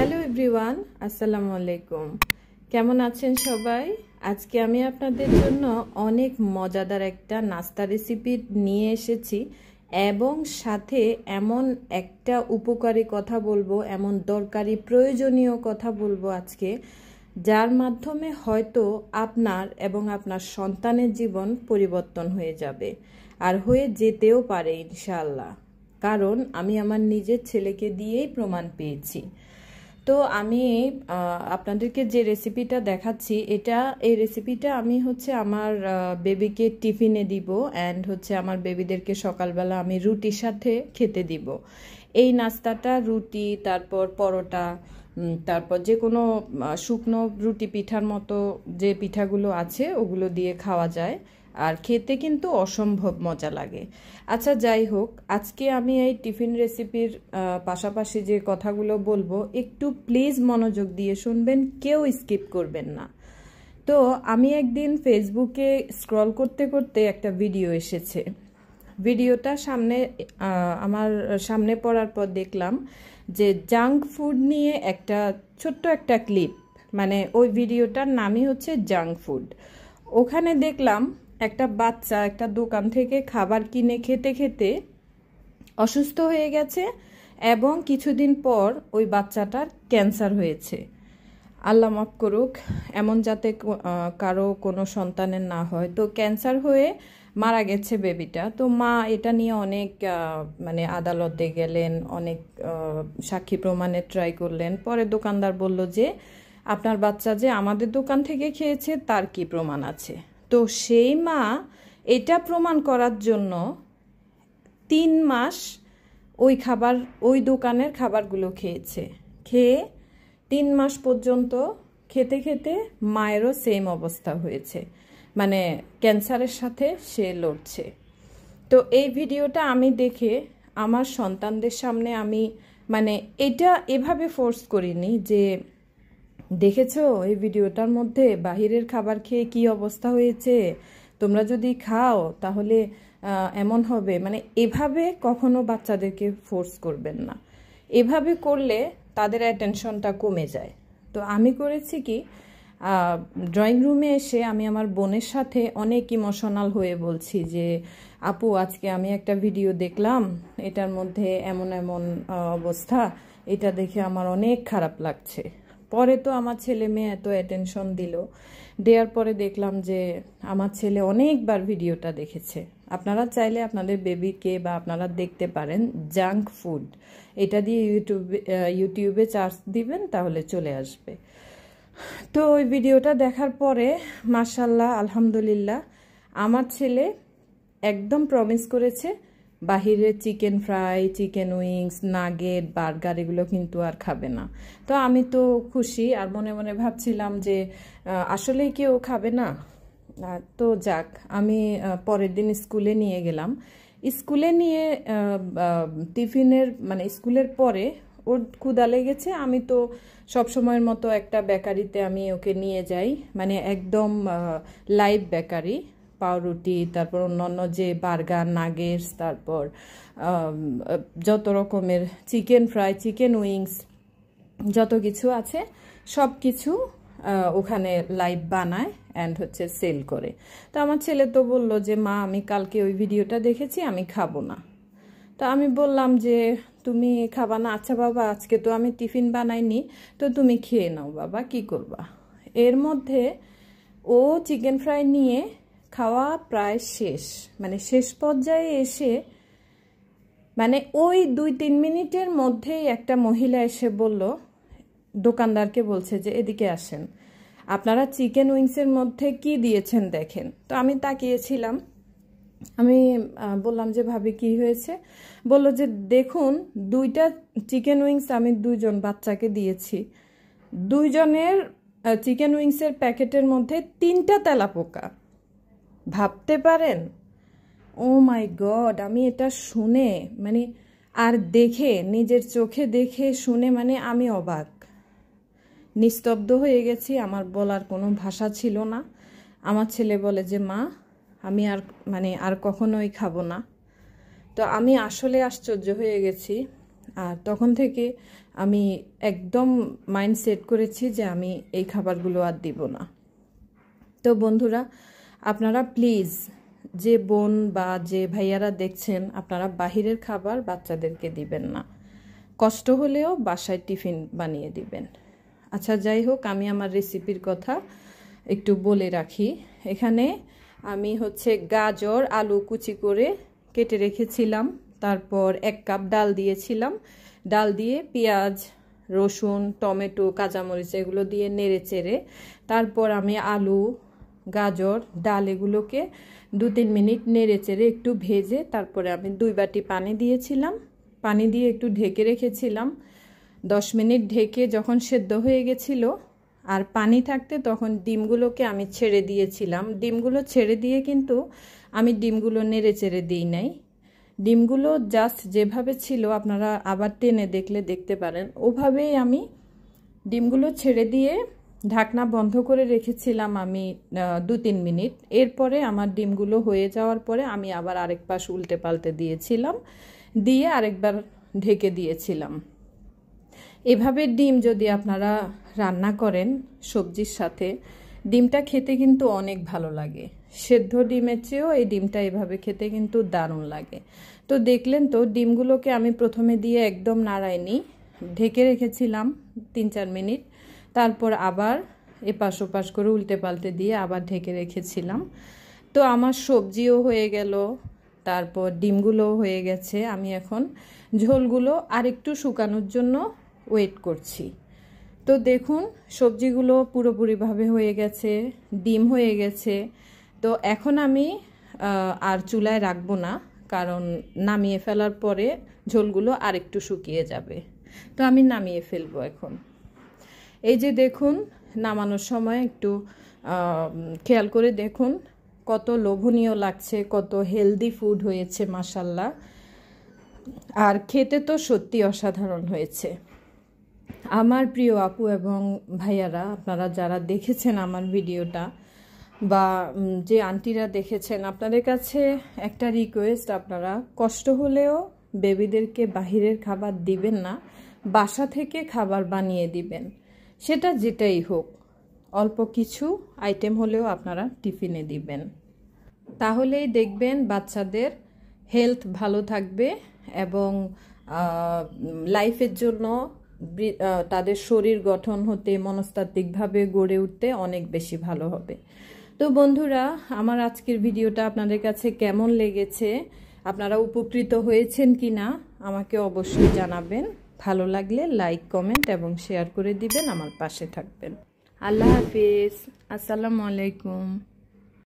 Hello everyone, আসসালামু আলাইকুম। কেমন আছেন সবাই? আজকে আমি আপনাদের জন্য অনেক মজাদার একটা নাস্তা রেসিপি নিয়ে এসেছি এবং সাথে এমন একটা উপকারী কথা বলবো, এমন দরকারি প্রয়োজনীয় কথা বলবো আজকে, যার মাধ্যমে হয়তো আপনার এবং আপনার সন্তানের জীবন পরিবর্তন হয়ে যাবে আর হয়ে যেতেও পারে ইনশাআল্লাহ। কারণ আমি আমার নিজের ছেলেকে দিয়েই প্রমাণ পেয়েছি। তো আমি আপনাদেরকে যে রেসিপিটা দেখাচ্ছি, এই রেসিপিটা আমি আমার বেবিকে টিফিনে দিব অ্যান্ড আমার বেবিদেরকে সকালবেলা আমি রুটির সাথে খেতে দিব। এই নাস্তাটা রুটি, তারপর পরোটা, তারপর যে কোনো শুকনো রুটি পিঠার মতো যে পিঠাগুলো আছে ওগুলো দিয়ে খাওয়া যায়, আর খেতে কিন্তু অসম্ভব মজা লাগে। আচ্ছা, যাই হোক, আজকে আমি এই টিফিন রেসিপির পাশাপাশি যে কথাগুলো বলবো একটু প্লিজ মনোযোগ দিয়ে শুনবেন, কেউ স্কিপ করবেন না। তো আমি একদিন ফেসবুকে স্ক্রল করতে করতে একটা ভিডিও এসেছে। ভিডিওটা আমার সামনে পড়ার পর দেখলাম যে জাঙ্ক ফুড নিয়ে একটা ছোট্ট একটা ক্লিপ, মানে ওই ভিডিওটার নামই হচ্ছে জাঙ্ক ফুড। ওখানে দেখলাম একটা বাচ্চা একটা দোকান থেকে খাবার কিনে খেতে খেতে অসুস্থ হয়ে গেছে এবং কিছুদিন পর ওই বাচ্চাটার ক্যান্সার হয়েছে। আল্লাহ মাফ করুক, এমন যাতে কারো কোনো সন্তানের না হয়। তো ক্যান্সার হয়ে মারা গেছে বেবিটা। তো মা এটা নিয়ে অনেক আদালতে গেলেন, অনেক সাক্ষী প্রমাণের ট্রাই করলেন। পরে দোকানদার বলল যে আপনার বাচ্চা যে আমাদের দোকান থেকে খেয়েছে তার কি প্রমাণ আছে। তো সেই মা এটা প্রমাণ করার জন্য 3 মাস ওই দোকানের খাবারগুলো খেয়েছে। খেয়ে 3 মাস পর্যন্ত খেতে খেতে মায়েরও সেম অবস্থা হয়েছে, মানে ক্যান্সারের সাথে সে লড়ছে। তো এই ভিডিওটা আমি দেখে আমার সন্তানদের সামনে আমি এটা এভাবে ফোর্স করিনি যে দেখেছো এই ভিডিওটার মধ্যে বাহিরের খাবার খেয়ে কি অবস্থা হয়েছে, তোমরা যদি খাও তাহলে এমন হবে, এভাবে কখনো বাচ্চাদেরকে ফোর্স করবেন না। এভাবে করলে তাদের অ্যাটেনশনটা কমে যায়। তো আমি করেছি কি, ড্রয়িং রুমে এসে আমি আমার বোনের সাথে অনেক ইমোশনাল হয়ে বলছি যে আপু, আজকে আমি একটা ভিডিও দেখলাম, এটার মধ্যে এমন এমন অবস্থা, এটা দেখে আমার অনেক খারাপ লাগছে। পরে তো আমার ছেলে মেয়ে এত অ্যাটেনশন দেওয়ার পরে দেখলাম যে আমার ছেলে অনেকবার ভিডিওটা দেখেছে। আপনারা চাইলে আপনাদের বেবিকে বা আপনারা দেখতে পারেন জাঙ্ক ফুড, এটা দিয়ে ইউটিউবে সার্চ দিবেন তাহলে চলে আসবে। তো ওই ভিডিওটা দেখার পরে মাশাআল্লাহ আলহামদুলিল্লাহ আমার ছেলে একদম প্রমিস করেছে বাহিরে chicken fry, chicken wings, nugget, burger এগুলো কিন্তু আর খাবে না। তো আমি তো খুশি, আর মনে মনে ভাবছিলাম যে আসলেই কেউ খাবে না। তো যাক, আমি পরের দিন স্কুলে নিয়ে গেলাম। স্কুলে নিয়ে টিফিনের স্কুলের পরে ওর ক্ষুধা লেগেছে। আমি তো সবসময়ের মতো একটা বেকারিতে আমি ওকে নিয়ে যাই, একদম লাইভ বেকারি, পাউরুটি, তারপর অন্যান্য যে বার্গার, নাগেটস, তারপর যত রকমের চিকেন ফ্রাই, চিকেন উইংস, যত কিছু আছে সব কিছু ওখানে লাইভ বানায় অ্যান্ড সেল করে। তো আমার ছেলে তো বলল যে মা, আমি কালকে ওই ভিডিওটা দেখেছি, আমি খাবো না। তো আমি বললাম যে তুমি খাবা না? আচ্ছা বাবা, আজকে তো আমি টিফিন বানাইনি, তো তুমি খেয়ে নাও বাবা, কি করবা। এর মধ্যে ও চিকেন ফ্রাই নিয়ে খাওয়া প্রায় শেষ পর্যায়ে এসে ওই 2-3 মিনিটের মধ্যেই একটা মহিলা এসে বলল, দোকানদারকে বলছে যে এদিকে আসেন, আপনারা চিকেন উইংসের মধ্যে কি দিয়েছেন দেখেন। তো আমি তাকিয়েছিলাম, আমি বললাম যে ভাবি কি হয়েছে? বলল যে দেখুন, 2টা চিকেন উইংস আমি 2জন বাচ্চাকে দিয়েছি, 2জনের চিকেন উইংসের প্যাকেটের মধ্যে 3টা তেলাপোকা। ভাবতে পারেন? ও মাই গড! আমি এটা শুনে আর দেখে, নিজের চোখে দেখে শুনে আমি অবাক, নিস্তব্ধ হয়ে গেছি। আমার বলার কোনো ভাষা ছিল না। আমার ছেলে বলে যে মা, আমি আর কখনোই খাবো না। তো আমি আসলে আশ্চর্য হয়ে গেছি। আর তখন থেকে আমি একদম মাইন্ড সেট করেছি যে আমি এই খাবারগুলো আর দিব না। তো বন্ধুরা, আপনারা প্লিজ যে বোন বা যে ভাইয়ারা দেখছেন, আপনারা বাহিরের খাবার বাচ্চাদেরকে দিবেন না। কষ্ট হলেও বাসায় টিফিন বানিয়ে দিবেন। আচ্ছা, যাই হোক, আমি আমার রেসিপির কথা একটু বলে রাখি। এখানে আমি গাজর আলু কুচি করে কেটে রেখেছিলাম, তারপর 1 কাপ ডাল দিয়েছিলাম। ডাল দিয়ে পেঁয়াজ, রসুন, টমেটো, কাঁচামরিচ এগুলো দিয়ে নেড়ে চেড়ে তারপর আমি আলু, গাজর, ডাল এগুলোকে 2-3 মিনিট নেড়ে চেড়ে একটু ভেজে তারপরে আমি 2 বাটি পানি দিয়েছিলাম। পানি দিয়ে একটু ঢেকে রেখেছিলাম। 10 মিনিট ঢেকে যখন সেদ্ধ হয়ে গেছিল আর পানি থাকতে তখন ডিমগুলোকে আমি ছেড়ে দিয়েছিলাম। ডিমগুলো ছেড়ে দিয়ে কিন্তু আমি ডিমগুলো নেড়ে চেড়ে দিই নাই। ডিমগুলো জাস্ট যেভাবে ছিল, আপনারা আবার টেনে দেখলে দেখতে পারেন, ওভাবেই আমি ডিমগুলো ছেড়ে দিয়ে ঢাকনা বন্ধ করে রেখেছিলাম আমি 2-3 মিনিট। এরপরে আমার ডিমগুলো হয়ে যাওয়ার পরে আমি আবার আরেক পাশ উল্টে পাল্টে দিয়েছিলাম, দিয়ে আরেকবার ঢেকে দিয়েছিলাম। এভাবে ডিম যদি আপনারা রান্না করেন সবজির সাথে, ডিমটা খেতে কিন্তু অনেক ভালো লাগে। সেদ্ধ ডিমের চেয়েও এই ডিমটা এভাবে খেতে কিন্তু দারুণ লাগে। তো দেখলেন তো, ডিমগুলোকে আমি প্রথমে দিয়ে একদম নাড়াইনি, ঢেকে রেখেছিলাম 3-4 মিনিট। তারপর আবার এপাশ ওপাশ করে উল্টে পাল্টে দিয়ে আবার ঢেকে রেখেছিলাম। তো আমার সবজিও হয়ে গেল, তারপর ডিমগুলোও হয়ে গেছে। আমি এখন ঝোলগুলো আরেকটু শুকানোর জন্য ওয়েট করছি। তো দেখুন, সবজিগুলো পুরোপুরিভাবে হয়ে গেছে, ডিম হয়ে গেছে। তো এখন আমি আর চুলায় রাখবো না, কারণ নামিয়ে ফেলার পরে ঝোলগুলো আরেকটু শুকিয়ে যাবে। তো আমি নামিয়ে ফেলবো এখন। এই যে দেখুন, নামানোর সময় একটু খেয়াল করে দেখুন কত লোভনীয় লাগছে, কত হেলদি ফুড হয়েছে মাশাল্লাহ। আর খেতে তো সত্যি অসাধারণ হয়েছে। আমার প্রিয় আপু এবং ভাইয়ারা, আপনারা যারা দেখেছেন আমার ভিডিওটা বা যে আন্টিরা দেখেছেন, আপনাদের কাছে একটা রিকোয়েস্ট, আপনারা কষ্ট হলেও বেবিদেরকে বাহিরের খাবার দিবেন না, বাসা থেকে খাবার বানিয়ে দিবেন। সেটা যেটাই হোক, অল্প কিছু আইটেম হলেও আপনারা টিফিনে দিবেন। তাহলেই দেখবেন বাচ্চাদের হেলথ ভালো থাকবে এবং লাইফের জন্য তাদের শরীর গঠন হতে, মনস্তাত্ত্বিকভাবে গড়ে উঠতে অনেক বেশি ভালো হবে। তো বন্ধুরা, আমার আজকের ভিডিওটা আপনাদের কাছে কেমন লেগেছে, আপনারা উপকৃত হয়েছেন কিনা আমাকে অবশ্যই জানাবেন। ভালো লাগলে লাইক, কমেন্ট এবং শেয়ার করে দিবেন, আমার পাশে থাকবেন। আল্লাহ হাফিজ, আসসালামু আলাইকুম।